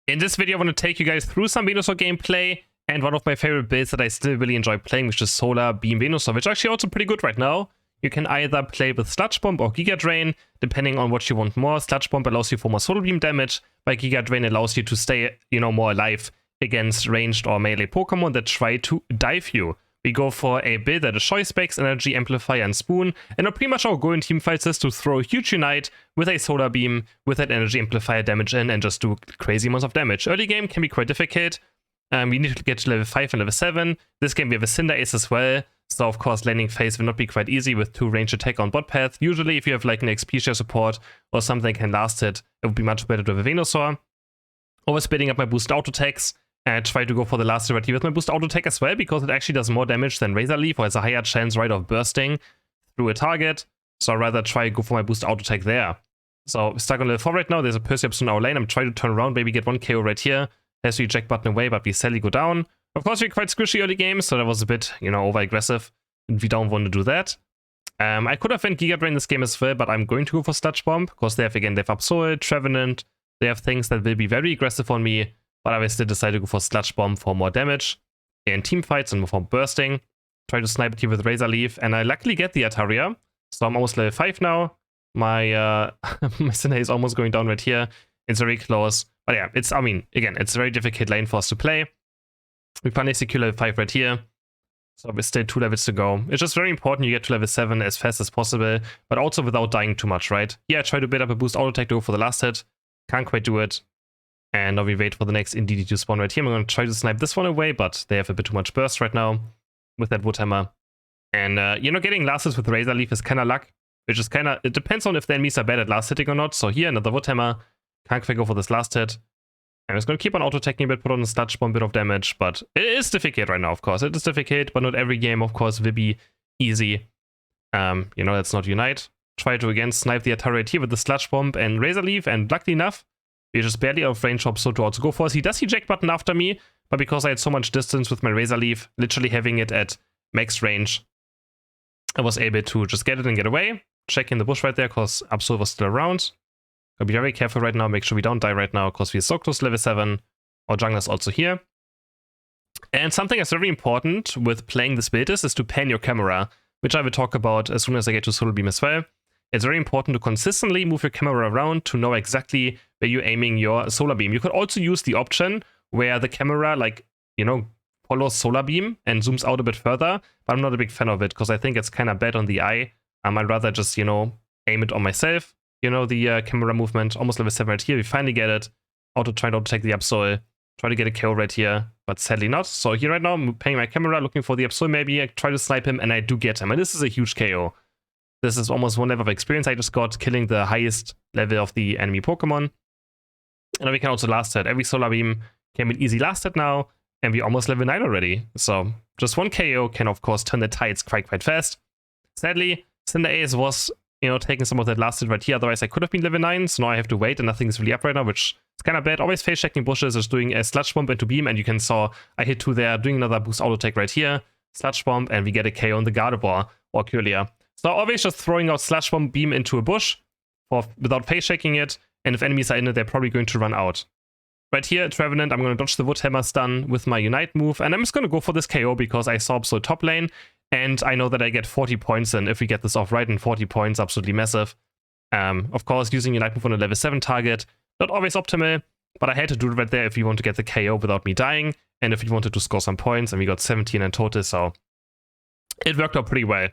In this video, I want to take you guys through some Venusaur gameplay and one of my favorite builds that I still really enjoy playing, which is Solar Beam Venusaur, which is actually also pretty good right now. You can either play with Sludge Bomb or Giga Drain, depending on what you want more. Sludge Bomb allows you for more Solar Beam damage, while Giga Drain allows you to stay, more alive against ranged or melee Pokemon that try to dive you. We go for a build that is Choice Specs, Energy Amplifier, and Spoon, and pretty much our goal in teamfights is to throw a huge Unite with a Solar Beam, with that Energy Amplifier damage in, and just do crazy amounts of damage. Early game can be quite difficult. We need to get to level 5 and level 7. This game we have a Cinder Ace as well, so of course landing phase will not be quite easy with 2 range attack on bot path. Usually if you have like an XP share support or something that can last it, it would be much better to have a Venusaur. Always speeding up my boost auto attacks. And try to go for the last variety with my boost auto attack as well, because it actually does more damage than Razor Leaf, or has a higher chance of bursting through a target. So I'd rather try to go for my boost auto attack there. So stuck on level 4 right now. There's a Perseus in our lane. I'm trying to turn around, maybe get 1 KO right here. Has to eject button away, but we sadly go down. Of course, we're quite squishy early game, so that was a bit, over aggressive. We don't want to do that. I could have went Giga Drain this game as well, but I'm going to go for Sludge Bomb, because they have Absol, Trevenant. They have things that will be very aggressive on me. But I still decided to go for Sludge Bomb for more damage in team fights and for bursting. Try to snipe it here with Razor Leaf, and I luckily get the Ataria. So I'm almost level 5 now. My my Cinder is almost going down right here. It's very close. But yeah, it's a very difficult lane for us to play. We finally secure level 5 right here. So there's still 2 levels to go. It's just very important you get to level 7 as fast as possible, but also without dying too much, right? Yeah, I try to build up a boost auto attack to go for the last hit. Can't quite do it. And now we wait for the next Indeedee to spawn right here. I'm going to try to snipe this one away, but they have a bit too much burst right now with that Wood Hammer. And, getting last hits with Razor Leaf is kind of luck. Which is it depends on if the enemies are bad at last hitting or not. So here, another Wood Hammer. Can't quite go for this last hit. I'm just going to keep on auto-attacking a bit, put on a Sludge Bomb, bit of damage. But it is difficult right now, of course. It is difficult, but not every game, of course, will be easy. Let's not Unite. Try to, again, snipe the Atari right here with the Sludge Bomb and Razor Leaf. And luckily enough, we're just barely out of range of so to also go for us. He does eject button after me, but because I had so much distance with my Razor Leaf, literally having it at max range, I was able to just get it and get away. Check in the bush right there, because Absol was still around. Gotta be very careful right now, make sure we don't die right now, because we're so close to level 7. Our jungler's also here. And something that's very important with playing this build is to pan your camera, which I will talk about as soon as I get to Solar Beam as well. It's very important to consistently move your camera around to know exactly where you're aiming your Solar Beam. You could also use the option where the camera, follows Solar Beam and zooms out a bit further, but I'm not a big fan of it because I think it's kind of bad on the eye. I'd rather just, aim it on myself. The camera movement, almost level 7 right here. We finally get it. Try to take the Absol. Try to get a kill right here, but sadly not. So here right now, I'm paying my camera, looking for the Absol maybe. I try to snipe him, and I do get him. And this is a huge KO. This is almost 1 level of experience I just got, killing the highest level of the enemy Pokemon. And we can also last hit. Every Solar Beam can be easy last hit now, and we almost level 9 already. So just 1 KO can, of course, turn the tides quite fast. Sadly, Cinder Ace was, taking some of that last hit right here. Otherwise, I could have been level 9, so now I have to wait, and nothing is really up right now, which is kind of bad. Always face checking bushes, just doing a Sludge Bomb into Beam, and you can saw I hit 2 there, doing another boost auto attack right here. Sludge Bomb, and we get a KO on the Gardevoir or Curlia. So always just throwing out Sludge Bomb Beam into a bush without face checking it, and if enemies are in it, they're probably going to run out. Right here, Trevenant, I'm going to dodge the Wood Hammer stun with my Unite move, and I'm just going to go for this KO because I saw Absol top lane, and I know that I get 40 points in if we get this off right, and 40 points, absolutely massive. Of course, using Unite move on a level 7 target, not always optimal, but I had to do it right there if you want to get the KO without me dying, and if you wanted to score some points, and we got 17 in total, so it worked out pretty well.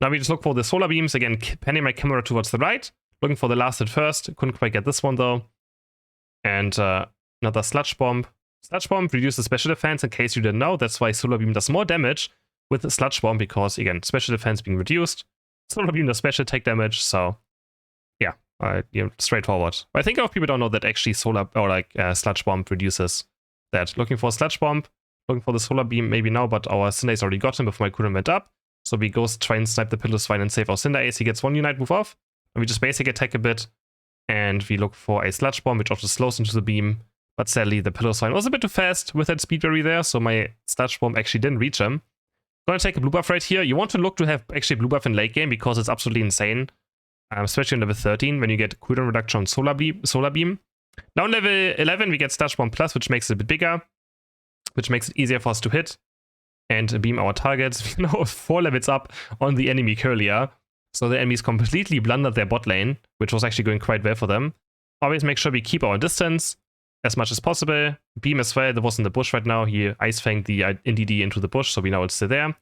Now we just look for the Solar Beams, again, panning my camera towards the right, looking for the last hit first. Couldn't quite get this one though. And another Sludge Bomb. Sludge Bomb reduces special defense, in case you didn't know. That's why Solar Beam does more damage with the Sludge Bomb, because, again, special defense being reduced. Solar Beam does special attack damage, so yeah, straightforward. I think a lot of people don't know that actually Sludge Bomb reduces that. Looking for a Sludge Bomb, looking for the Solar Beam maybe now, but our Cinder Ace already got him before my cooldown went up. So we go try and snipe the Piloswine and save our Cinder Ace. He gets 1 Unite move off, and we just basic attack a bit, and we look for a Sludge Bomb, which also slows into the beam. But sadly, the Piloswine was a bit too fast with that speed berry there, so my Sludge Bomb actually didn't reach him. Gonna take a blue buff right here. You want to look to have actually blue buff in late game because it's absolutely insane, especially on level 13 when you get cooldown reduction on Solar Beam. Now on level 11, we get Sludge Bomb Plus, which makes it a bit bigger, which makes it easier for us to hit and beam our targets. We now 4 levels up on the enemy Curlier. So the enemies completely blundered their bot lane, which was actually going quite well for them. Always make sure we keep our distance as much as possible. Beam as well, that was in the bush right now. He Ice Fanged the NDD into the bush, so we know it's still there.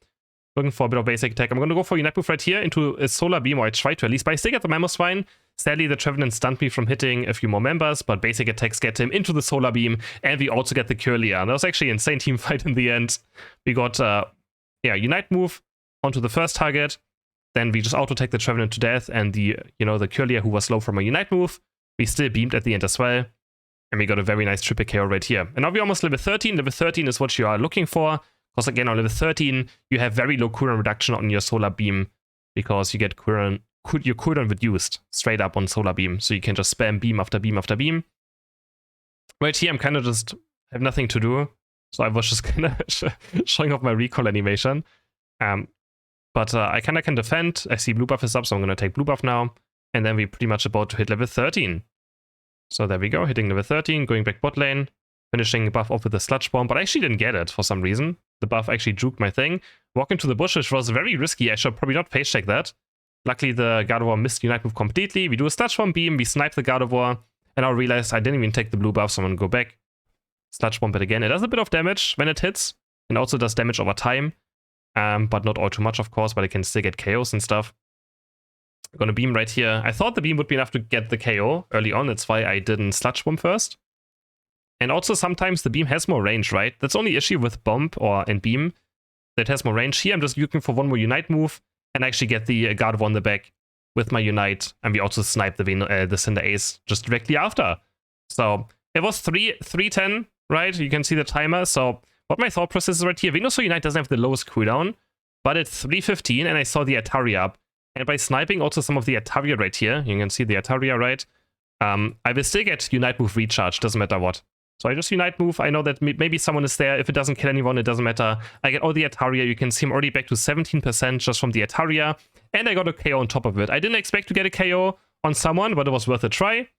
Looking for a bit of basic attack. I'm going to go for Unite Move right here into a Solar Beam, or I try to at least, but I still get the Mamoswine. Sadly, the Trevenant stunned me from hitting a few more members, but basic attacks get him into the Solar Beam, and we also get the Curlier. And that was actually an insane team fight in the end. We got, Unite Move onto the first target, then we just auto-take the Trevenant to death, and the Curlier who was low from a Unite Move, we still beamed at the end as well. And we got a very nice triple KO right here. And now we're almost level 13. Level 13 is what you are looking for. Because again, on level 13, you have very low cooldown reduction on your Solar Beam. Because you get your cooldown reduced straight up on Solar Beam. So you can just spam beam after beam after beam. Right here, I'm kind of just have nothing to do. So I was just kind of showing off my recall animation. But I kind of can defend. I see blue buff is up, so I'm going to take blue buff now. And then we're pretty much about to hit level 13. So there we go, hitting level 13, going back bot lane, finishing buff off with the Sludge Bomb, but I actually didn't get it for some reason. The buff actually juked my thing. Walk into the bush, which was very risky. I should probably not face check that. Luckily, the Gardevoir missed Unite Move completely. We do a Sludge Bomb beam, we snipe the Gardevoir, and I realized I didn't even take the blue buff, so I'm going to go back. Sludge Bomb it again. It does a bit of damage when it hits, and also does damage over time. But not all too much, of course, but it can still get KOs and stuff. I'm gonna beam right here. I thought the beam would be enough to get the KO early on. That's why I didn't Sludge Bomb first. And also sometimes the beam has more range, right? That's the only issue with Bomb and beam. That has more range. Here I'm just looking for one more Unite move and actually get the Gardevoir on the back with my Unite. And we also snipe the Cinder Ace just directly after. So it was 3:10, right? You can see the timer. So what my thought process is right here. VENUSAUR Unite doesn't have the lowest cooldown, but it's 3:15 and I saw the Ataria up. And by sniping also some of the Ataria right here, you can see the Ataria right, I will still get Unite Move recharge, doesn't matter what. So I just Unite Move, I know that maybe someone is there, if it doesn't kill anyone, it doesn't matter. I get all the Ataria, you can see I'm already back to 17% just from the Ataria, and I got a KO on top of it. I didn't expect to get a KO on someone, but it was worth a try,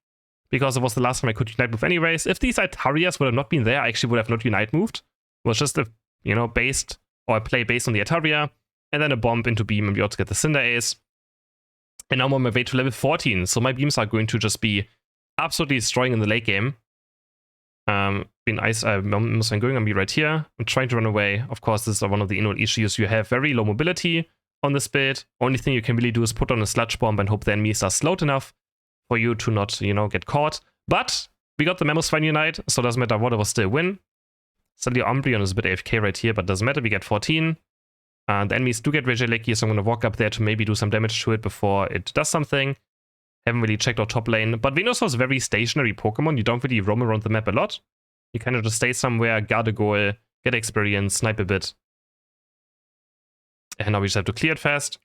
because it was the last time I could Unite Move anyways. If these Atarias would have not been there, I actually would have not Unite Moved. It was just a, a play based on the Ataria, and then a bomb into beam, and we also get the Cinder Ace. And now I'm on my way to level 14, so my beams are going to just be absolutely destroying in the late game. Being ice, I'm going to be right here. I'm trying to run away. Of course, this is one of the inward issues. You have very low mobility on this build. Only thing you can really do is put on a Sludge Bomb and hope the enemies are slowed enough for you to not, get caught. But we got the Mamoswine Unite, so it doesn't matter what, it was still a win. Sadly, Umbreon is a bit AFK right here, but doesn't matter, we get 14. The enemies do get Regieleki, so I'm going to walk up there to maybe do some damage to it before it does something. Haven't really checked our top lane, but VENUSAUR is a very stationary Pokemon. You don't really roam around the map a lot. You kind of just stay somewhere, guard a goal, get experience, snipe a bit. And now we just have to clear it fast.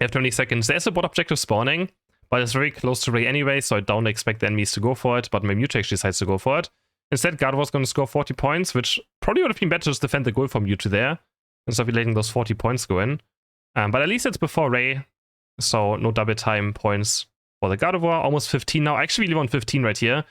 After 20 seconds, there's a bot objective spawning, but it's very close to Ray anyway, so I don't expect the enemies to go for it, but my Mewtwo actually decides to go for it. Instead, Gardevoir's going to score 40 points, which probably would have been better to just defend the goal from Mewtwo there, instead of letting those 40 points go in. But at least it's before Ray, so no double time points for the Gardevoir. Almost 15 now. I actually live on 15 right here.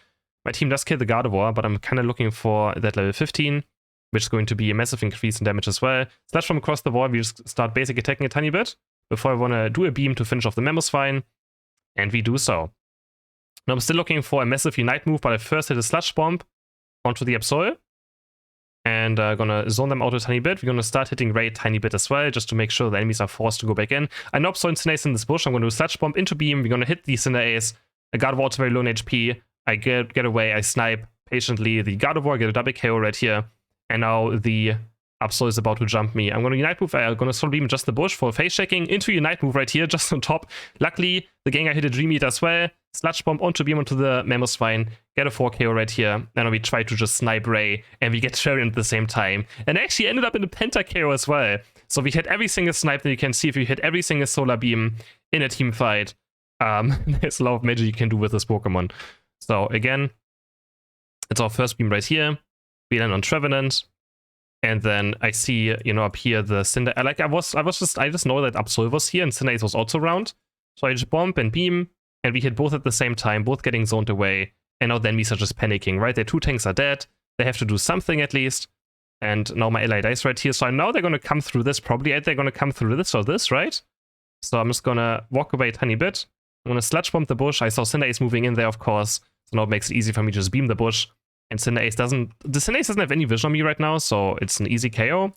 My team does kill the Gardevoir, but I'm kind of looking for that level 15, which is going to be a massive increase in damage as well. Slash from across the wall, we just start basic attacking a tiny bit before I want to do a beam to finish off the Mamoswine, and we do so. Now I'm still looking for a massive Unite move, but I first hit a Sludge Bomb onto the Absol. And gonna zone them out a tiny bit. We're gonna start hitting Ray a tiny bit as well, just to make sure the enemies are forced to go back in. I know Absol Cinder Ace in this bush. I'm gonna do Sludge Bomb into beam. We're gonna hit the Cinder Ace. The Gardevoir also very low in HP. I get away. I snipe patiently the Gardevoir, get a double KO right here. And now the Absol is about to jump me. I'm gonna Unite Move. I'm gonna Soul Beam just the bush for face checking into Unite Move right here, just on top. Luckily, the Gengar hit a Dream Eater as well. Sludge Bomb onto beam onto the Mamoswine, get a 4 KO right here. Then we try to just snipe Ray, and we get Trevenant at the same time. And I actually ended up in a Penta KO as well. So we hit every single snipe that you can see if you hit every single Solar Beam in a team fight. There's a lot of magic you can do with this Pokemon. So again, it's our first beam right here. We land on Trevenant. And then I see, up here the Cinder. I just know that Absol was here and Cinder Ace was also around. So I just bomb and beam. And we hit both at the same time, both getting zoned away. and now the enemies are just panicking, right? Their 2 tanks are dead. They have to do something at least. And now my ally dies right here. So I know they're going to come through this probably. They're going to come through this or this, right? So I'm just going to walk away a tiny bit. I'm going to sludge bomb the bush. I saw Cinder Ace moving in there, of course. So now it makes it easy for me to just beam the bush. And Cinder Ace doesn't... The Cinder Ace doesn't have any vision on me right now, so it's an easy KO.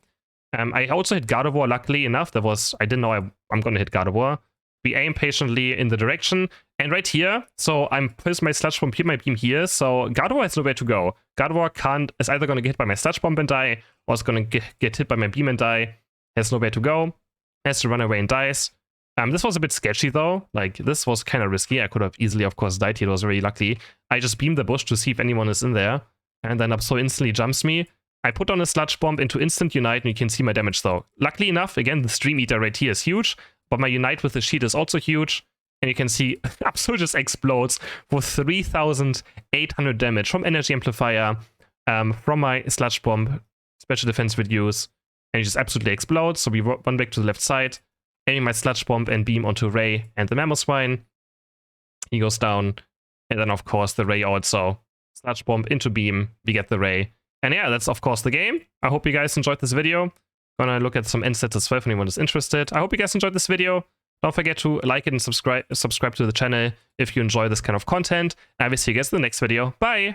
I also hit Gardevoir, luckily enough. I didn't know I'm going to hit Gardevoir. We aim patiently in the direction. And right here, so I'm placing my sludge bomb here, my beam here. So Gardevoir has nowhere to go. Gardevoir is either going to get hit by my sludge bomb and die, or it's going to get hit by my beam and die. Has nowhere to go. Has to run away and dies. This was a bit sketchy though. Like, this was kind of risky. I could have easily, of course, died here. It was very lucky. I just beamed the bush to see if anyone is in there. And then Upso instantly jumps me. I put on a sludge bomb into instant unite, and you can see my damage though. Luckily enough, again, the stream eater right here is huge, but my unite with the sheet is also huge. And you can see Upso just explodes for 3,800 damage from energy amplifier, from my sludge bomb, special defense reduce, and he just absolutely explodes. So we run back to the left side, aiming my sludge bomb and beam onto Ray and the Mamoswine. He goes down, and then of course the Ray also. Sludge bomb into beam, we get the Ray. And yeah, that's of course the game. I hope you guys enjoyed this video. Gonna look at some end sets as well if anyone is interested. I hope you guys enjoyed this video. Don't forget to like it and subscribe to the channel if you enjoy this kind of content. And I will see you guys in the next video. Bye!